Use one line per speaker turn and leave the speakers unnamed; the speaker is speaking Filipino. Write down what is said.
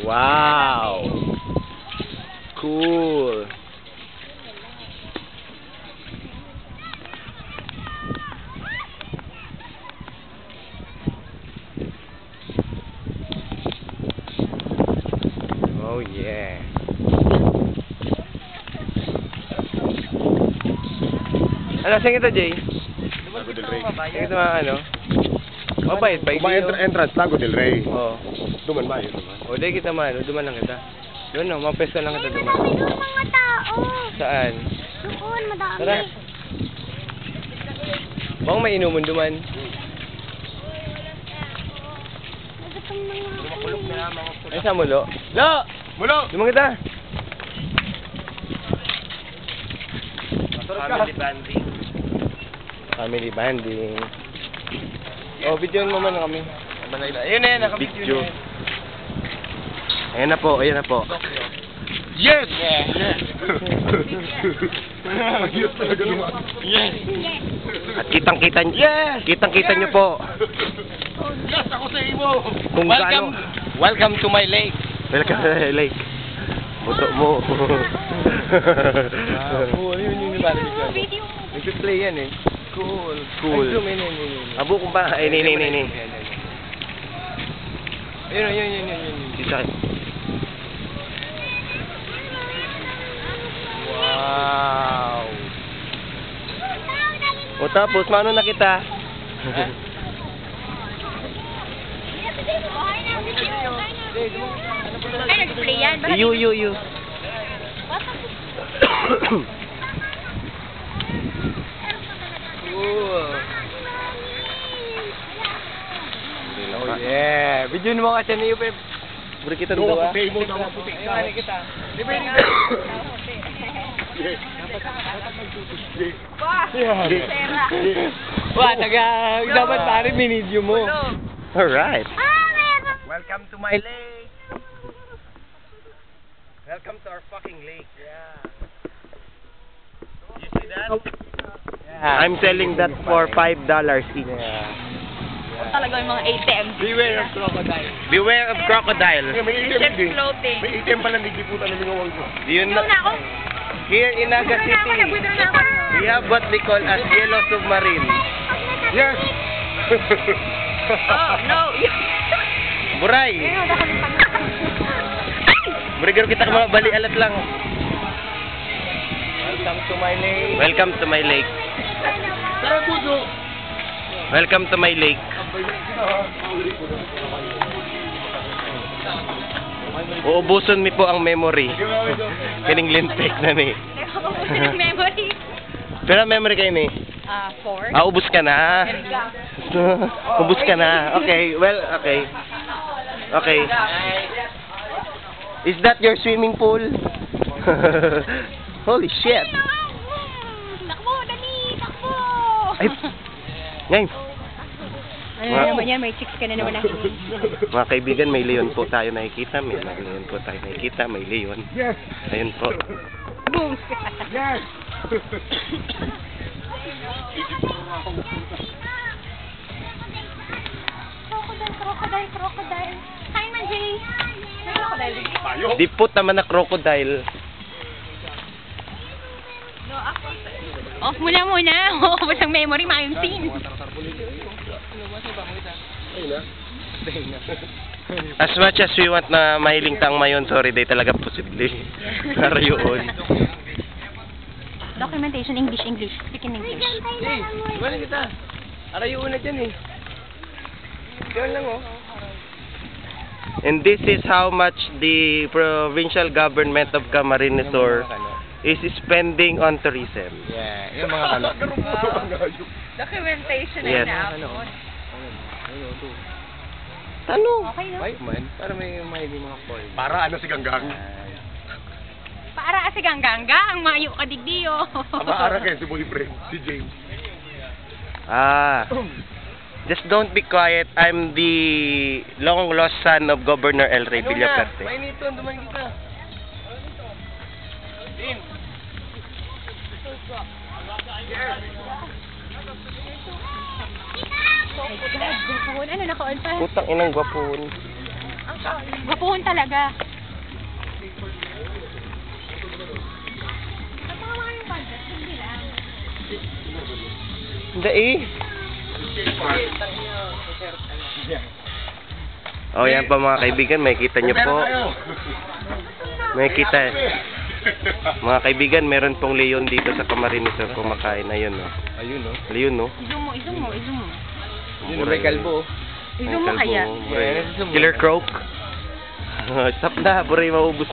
Wow. Cool. Oh yeah. Ano, saan kita, Jay?
Lago del Rey.
Saan kita mga ano? Mabait, bike
Kung entrance, Lago del Rey.
Oo.
Duman ba yun?
O, di kita man. Duman lang kita. Doon no, mapesto lang kita duman.
Mayroong mga tao.
Saan?
Doon, madami.
Tara. Bang may inuman duman.
Nagatong mga
Ay, saan mo, Lo? Lo!
Mulo!
Duman kita.
Family
banding. Family banding. Oh, videoan mo man kami. Ayun na yan, nakabidyo na yan. Ayan na po, ayan na po.
Yes!
Yes!
Yes!
At kitang-kita nyo,
Yes!
kitang-kita nyo po
Yes! Ako sa imo!
kung gaano.
Welcome to my lake!
Welcome to my lake. Buto mo.
Cool, yun yung parang
video.
Nag-play yan eh.
Cool.
Cool.
Ay, zoom in, in.
Abo kung ba? Ay, ni.
Yun.
Sisa.
Wow!
O tapos, mano na kita?
Ay, nag-play yan. Bakit
You.
Cool. Oh yeah! Video mo ka siya niyo, Pep.
Buri kita dua.
mo na maputi. Ayun kita. Di ba yun?
Wah, dapat pare minidyo mo. Alright.
Welcome to my lake.
Welcome to our fucking lake.
Yeah.
You see that? I'm selling that for $5 each.
talaga yung mga ATM?
Beware of crocodile.
Beware of crocodile.
May
Ship
ATM din.
floating.
May ATM pala hindi puta na lingawang ko.
Do you know?
Ito na ako.
Here in Naga
Withdraw na ako,
City,
nag-withdraw na ako.
we have what we call as yellow submarine.
Yes!
Oh, no.
Buray!
Ayun, ako ng pag-
Burigaro kita ka mga bali alat lang.
Welcome to my lake.
Welcome to my lake.
Tara, Budo!
Welcome to my lake. Uubuson mi po ang memory. Kining lintik na ni.
Ng memory.
Pero memory kayo ni.
4.
Ubus ka na. Ubus ka na. Okay, well, okay. Okay. Is that your swimming pool? Holy shit.
Takbo, dali, takbo.
Ay, ngayon.
Ano na naman yan, may chicks ka na naman nakinig.
Mga kaibigan, may leon po tayo nakikita. May leon po tayo nakikita. May leon.
Yes!
Ayun po.
Boom.
Yes!
Crocodile. Hi, Manjay. Crocodile.
Tayo!
Di po naman na crocodile.
Off mo na muna. Ubus ang memory, mayong scene.
As much as we want na mahiling tang mayon, sorry, day talaga posible. Para yun.
Documentation, English. Speak in English.
Hey, wala kita. Arayo na dyan eh. Diyan lang oh. And this is how much the provincial government of Camarines Sur is spending on tourism.
Yeah, yung mga kalak.
Documentation
Yes. Tanong.
Okay, no?
Ay, man.
Para may mga coin.
Para ano si Ganggang?
Para kasi gangga, ang mayo kadigdiyo.
Amaara kayo si boyfriend, si James.
Just don't be quiet. I'm the long lost son of Governor El Rey Villaperte.
Mainito, duman kita.
My God, gwapuhon. Ano, naka-on pa?
Putang inang gwapon.
Gwapuhon talaga.
Hindi eh. Oh, yan pa mga kaibigan, may kita nyo po. May kita. Mga kaibigan, meron pong leon dito sa Camarines Sur kumakain. Ayun, no.
Ayun, no?
Ayun, no.
Izum mo.
Yun, may kalbo.
Izum mo kaya.
Killer Croak. Stop na, buray maubos.